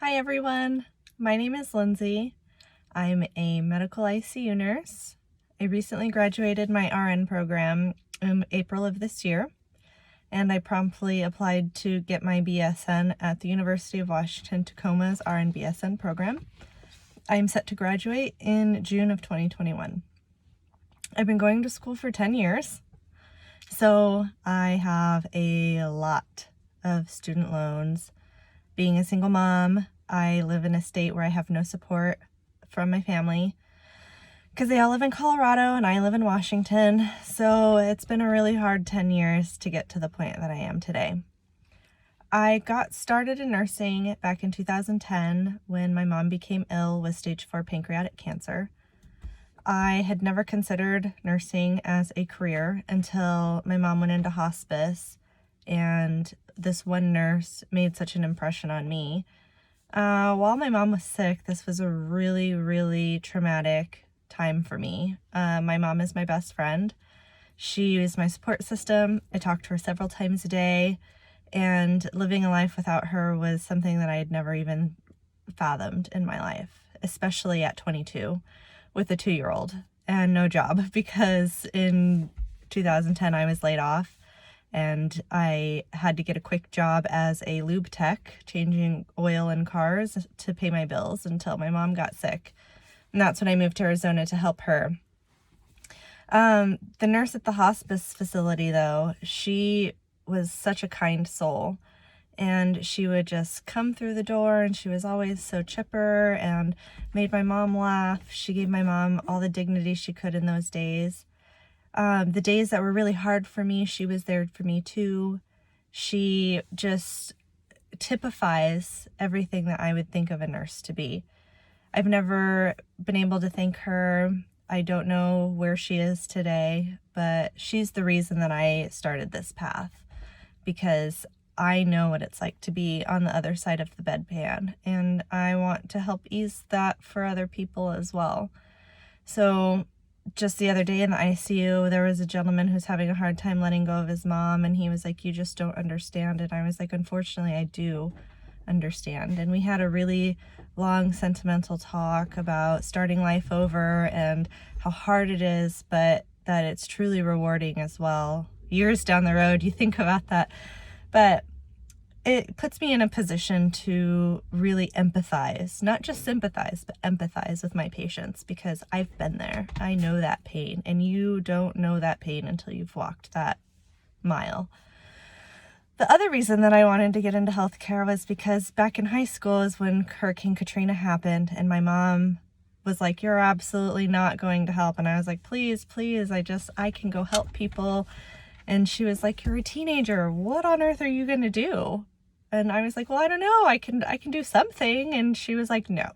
Hi everyone, my name is Lindsey. I'm a medical ICU nurse. I recently graduated my RN program in April of this year, and I promptly applied to get my BSN at the University of Washington Tacoma's RN BSN program. I'm set to graduate in June of 2021. I've been going to school for 10 years, so I have a lot of student loans. Being a single mom, I live in a state where I have no support from my family because they all live in Colorado and I live in Washington. So it's been a really hard 10 years to get to the point that I am today. I got started in nursing back in 2010 when my mom became ill with stage 4 pancreatic cancer. I had never considered nursing as a career until my mom went into hospice, and this one nurse made such an impression on me. While my mom was sick, this was a really traumatic time for me. My mom is my best friend. She is my support system. I talked to her several times a day, and living a life without her was something that I had never even fathomed in my life, especially at 22 with a 2-year-old and no job, because in 2010 I was laid off and I had to get a quick job as a lube tech, changing oil in cars to pay my bills until my mom got sick. And that's when I moved to Arizona to help her. The nurse at the hospice facility, though, she was such a kind soul, and she would just come through the door and she was always so chipper and made my mom laugh. She gave my mom all the dignity she could in those days. The days that were really hard for me, she was there for me too. She just typifies everything that I would think of a nurse to be. I've never been able to thank her. I don't know where she is today, but she's the reason that I started this path, because I know what it's like to be on the other side of the bedpan, and I want to help ease that for other people as well. So just the other day in the ICU, there was a gentleman who's having a hard time letting go of his mom, and he was like, "You just don't understand." And I was like, "Unfortunately, I do understand." And we had a really long sentimental talk about starting life over and how hard it is, but that it's truly rewarding as well. Years down the road, you think about that. But it puts me in a position to really empathize, not just sympathize, but empathize with my patients, because I've been there. I know that pain, and you don't know that pain until you've walked that mile. The other reason that I wanted to get into healthcare was because back in high school is when Hurricane Katrina happened, and my mom was like, "You're absolutely not going to help." And I was like, please, I can go help people. And she was like, "You're a teenager. What on earth are you going to do?" And I was like, "Well, I don't know. I can do something." And she was like, "No."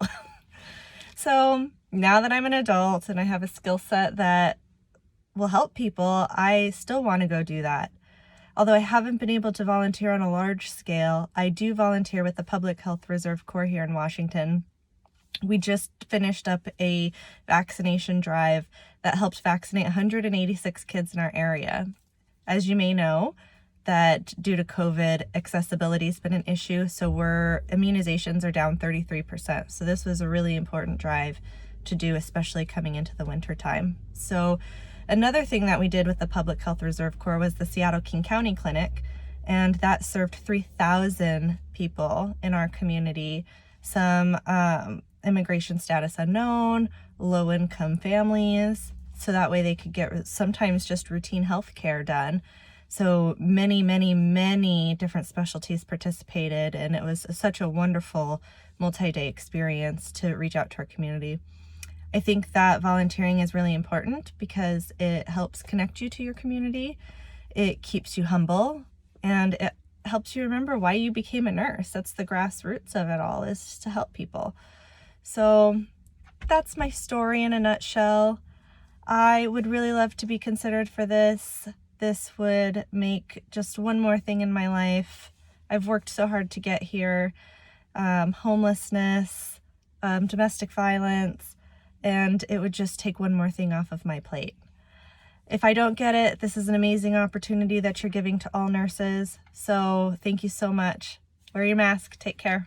So now that I'm an adult and I have a skill set that will help people, I still want to go do that. Although I haven't been able to volunteer on a large scale, I do volunteer with the Public Health Reserve Corps here in Washington. We just finished up a vaccination drive that helped vaccinate 186 kids in our area. As you may know, that due to COVID, accessibility has been an issue, so immunizations are down 33%. So this was a really important drive to do, especially coming into the winter time. So another thing that we did with the Public Health Reserve Corps was the Seattle King County Clinic, and that served 3,000 people in our community, some immigration status unknown, low-income families, so that way they could get sometimes just routine health care done. So many different specialties participated, and it was such a wonderful multi-day experience to reach out to our community. I think that volunteering is really important because it helps connect you to your community, it keeps you humble, and it helps you remember why you became a nurse. That's the grassroots of it all, is to help people. So that's my story in a nutshell. I would really love to be considered for this. This would make just one more thing in my life. I've worked so hard to get here. Homelessness, domestic violence, and it would just take one more thing off of my plate. If I don't get it, this is an amazing opportunity that you're giving to all nurses. So thank you so much. Wear your mask. Take care.